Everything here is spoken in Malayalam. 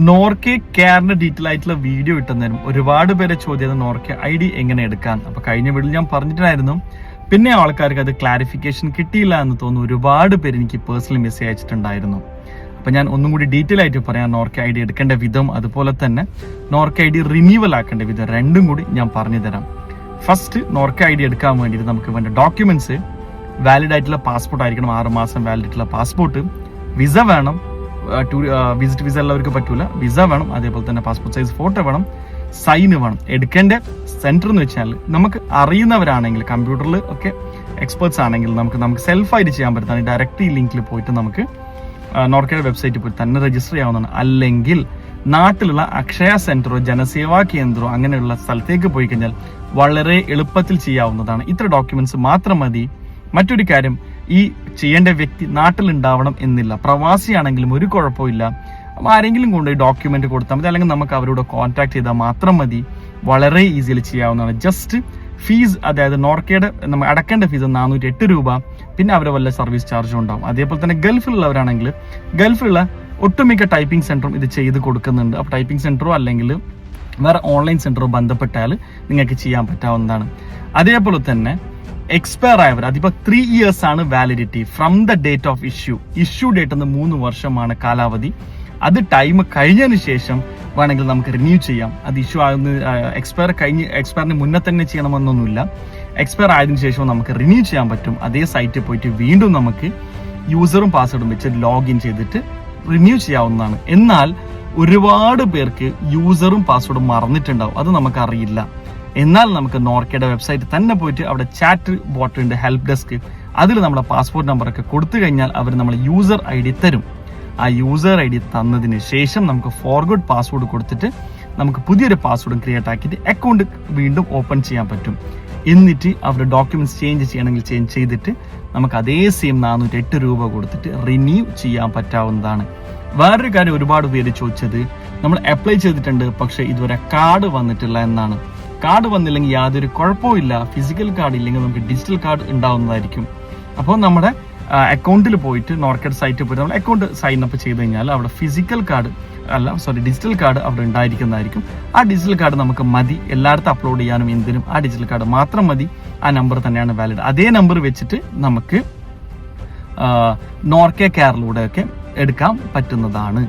നോർക്കെ കെയറിന്റെ ഡീറ്റെയിൽ ആയിട്ടുള്ള വീഡിയോ ഇട്ടുന്നതിനും ഒരുപാട് പേരെ ചോദ്യം നോർക്കെ ID എങ്ങനെ എടുക്കാൻ. അപ്പൊ കഴിഞ്ഞ വീഡിയോയിൽ ഞാൻ പറഞ്ഞിട്ടുണ്ടായിരുന്നു. പിന്നെ ആൾക്കാർക്ക് അത് ക്ലാരിഫിക്കേഷൻ കിട്ടിയില്ല എന്ന് തോന്നുന്നു. ഒരുപാട് പേര് എനിക്ക് പേഴ്സണലി മെസ്സേജ് അയച്ചിട്ടുണ്ടായിരുന്നു. അപ്പൊ ഞാൻ ഒന്നും കൂടി ഡീറ്റെയിൽ ആയിട്ട് പറയാം. നോർക്കെ ID എടുക്കേണ്ട വിധം, അതുപോലെ തന്നെ നോർക്കെ ID റിന്യൂവൽ ആക്കേണ്ട വിധം, രണ്ടും കൂടി ഞാൻ പറഞ്ഞു തരാം. ഫസ്റ്റ് നോർക്കെ ID എടുക്കാൻ വേണ്ടിയിട്ട് നമുക്ക് വേണ്ട ഡോക്യുമെന്റ്സ് വാലിഡ് ആയിട്ടുള്ള പാസ്പോർട്ട് ആയിരിക്കണം. 6 മാസം വാലിഡ് ആയിട്ടുള്ള പാസ്പോർട്ട്, വിസ വേണം. വിസിറ്റ് വിസ എല്ലാവർക്കും പറ്റൂല, വിസ വേണം. അതേപോലെ തന്നെ പാസ്പോർട്ട് സൈസ് ഫോട്ടോ വേണം, സൈന് വേണം. എടുക്കേണ്ട സെന്റർ എന്ന് വെച്ചാൽ നമുക്ക് അറിയുന്നവരാണെങ്കിൽ, കമ്പ്യൂട്ടറിൽ ഒക്കെ എക്സ്പേർട്സ് ആണെങ്കിൽ നമുക്ക് സെൽഫായിട്ട് ചെയ്യാൻ പറ്റുന്നതാണ്. ഡയറക്റ്റ് ഈ ലിങ്കിൽ പോയിട്ട് നമുക്ക് നോർക്കയുടെ വെബ്സൈറ്റിൽ പോയി തന്നെ രജിസ്റ്റർ ചെയ്യാവുന്നതാണ്. അല്ലെങ്കിൽ നാട്ടിലുള്ള അക്ഷയ സെന്ററോ ജനസേവാ കേന്ദ്രമോ അങ്ങനെയുള്ള സ്ഥലത്തേക്ക് പോയി കഴിഞ്ഞാൽ വളരെ എളുപ്പത്തിൽ ചെയ്യാവുന്നതാണ്. ഇത്ര ഡോക്യുമെന്റ്സ് മാത്രം മതി. മറ്റൊരു കാര്യം, ഈ ചെയ്യേണ്ട വ്യക്തി നാട്ടിലുണ്ടാവണം എന്നില്ല. പ്രവാസിയാണെങ്കിലും ഒരു കുഴപ്പമില്ല. ആരെങ്കിലും കൊണ്ടുപോയി ഡോക്യുമെന്റ് കൊടുത്താൽ മതി, അല്ലെങ്കിൽ നമുക്ക് അവരോട് കോൺടാക്ട് ചെയ്താൽ മാത്രം മതി. വളരെ ഈസിയിൽ ചെയ്യാവുന്നതാണ്. ജസ്റ്റ് ഫീസ്, അതായത് നോർക്കയുടെ നമ്മൾ അടക്കേണ്ട ഫീസ് 408 രൂപ. പിന്നെ അവരെ വല്ല സർവീസ് ചാർജും ഉണ്ടാവും. അതേപോലെ തന്നെ ഗൾഫിലുള്ളവരാണെങ്കിൽ ഗൾഫിലുള്ള ഒട്ടുമിക്ക ടൈപ്പിംഗ് സെന്ററും ഇത് ചെയ്ത് കൊടുക്കുന്നുണ്ട്. അപ്പോൾ ടൈപ്പിംഗ് സെന്ററോ അല്ലെങ്കിൽ വേറെ ഓൺലൈൻ സെന്ററോ ബന്ധപ്പെട്ടാൽ നിങ്ങൾക്ക് ചെയ്യാൻ പറ്റാവുന്നതാണ്. അതേപോലെ തന്നെ എക്സ്പയർ ആയവർ, അതിപ്പോ 3 years ആണ് validity from the date of issue date എന്ന് 3 വർഷമാണ് കാലാവധി. അത് ടൈം കഴിഞ്ഞതിന് ശേഷം വേണമെങ്കിൽ നമുക്ക് റിന്യൂ ചെയ്യാം. അത് ഇഷ്യൂ ആകുന്ന എക്സ്പയറിന് മുന്നേ തന്നെ ചെയ്യണമെന്നൊന്നുമില്ല. എക്സ്പയർ ആയതിനു ശേഷം നമുക്ക് റിന്യൂ ചെയ്യാൻ പറ്റും. അതേ സൈറ്റിൽ പോയിട്ട് വീണ്ടും നമുക്ക് യൂസറും പാസ്വേഡും വെച്ച് ലോഗിൻ ചെയ്തിട്ട് റിന്യൂ ചെയ്യാവുന്നതാണ്. എന്നാൽ ഒരുപാട് പേർക്ക് യൂസറും പാസ്വേഡും മറന്നിട്ടുണ്ടാവും, അത് നമുക്കറിയില്ല. എന്നാൽ നമുക്ക് നോർക്കയുടെ വെബ്സൈറ്റ് തന്നെ പോയിട്ട് അവിടെ ചാറ്റ് ബോട്ട് ഉണ്ട്, ഹെൽപ്പ് ഡെസ്ക്. അതിൽ നമ്മുടെ പാസ്പോർട്ട് നമ്പറൊക്കെ കൊടുത്തു കഴിഞ്ഞാൽ അവർ നമ്മൾ യൂസർ ID തരും. ആ യൂസർ ID തന്നതിന് ശേഷം നമുക്ക് ഫോർഗോട്ട് പാസ്വേഡ് കൊടുത്തിട്ട് നമുക്ക് പുതിയൊരു പാസ്വേഡും ക്രിയേറ്റ് ആക്കിയിട്ട് അക്കൗണ്ട് വീണ്ടും ഓപ്പൺ ചെയ്യാൻ പറ്റും. എന്നിട്ട് അവരുടെ ഡോക്യുമെന്റ്സ് ചേഞ്ച് ചെയ്യണമെങ്കിൽ ചേഞ്ച് ചെയ്തിട്ട് നമുക്ക് അതേ സെയിം 408 രൂപ കൊടുത്തിട്ട് റിന്യൂ ചെയ്യാൻ പറ്റാവുന്നതാണ്. വേറൊരു കാര്യം ഒരുപാട് പേര് ചോദിച്ചത്, നമ്മൾ അപ്ലൈ ചെയ്തിട്ടുണ്ട് പക്ഷെ ഇതുവരെ കാർഡ് വന്നിട്ടില്ല എന്നാണ്. കാർഡ് വന്നില്ലെങ്കിൽ യാതൊരു കുഴപ്പമില്ല. ഫിസിക്കൽ കാർഡ് ഇല്ലെങ്കിൽ നമുക്ക് ഡിജിറ്റൽ കാർഡ് ഉണ്ടാവുന്നതായിരിക്കും. അപ്പോൾ നമ്മുടെ അക്കൗണ്ടിൽ പോയിട്ട് നോർക്കഡ് സൈറ്റിൽ പോയിട്ട് നമ്മൾ അക്കൗണ്ട് സൈൻ അപ്പ് ചെയ്ത് കഴിഞ്ഞാൽ അവിടെ ഡിജിറ്റൽ കാർഡ് അവിടെ ഉണ്ടായിരിക്കുന്നതായിരിക്കും. ആ ഡിജിറ്റൽ കാർഡ് നമുക്ക് മതി, എല്ലായിടത്തും അപ്ലോഡ് ചെയ്യാനും എന്തിനും ആ ഡിജിറ്റൽ കാർഡ് മാത്രം മതി. ആ നമ്പർ തന്നെയാണ് വാലിഡ്. അതേ നമ്പർ വെച്ചിട്ട് നമുക്ക് നോർക്കെ കെയറിലൂടെ ഒക്കെ എടുക്കാൻ പറ്റുന്നതാണ്.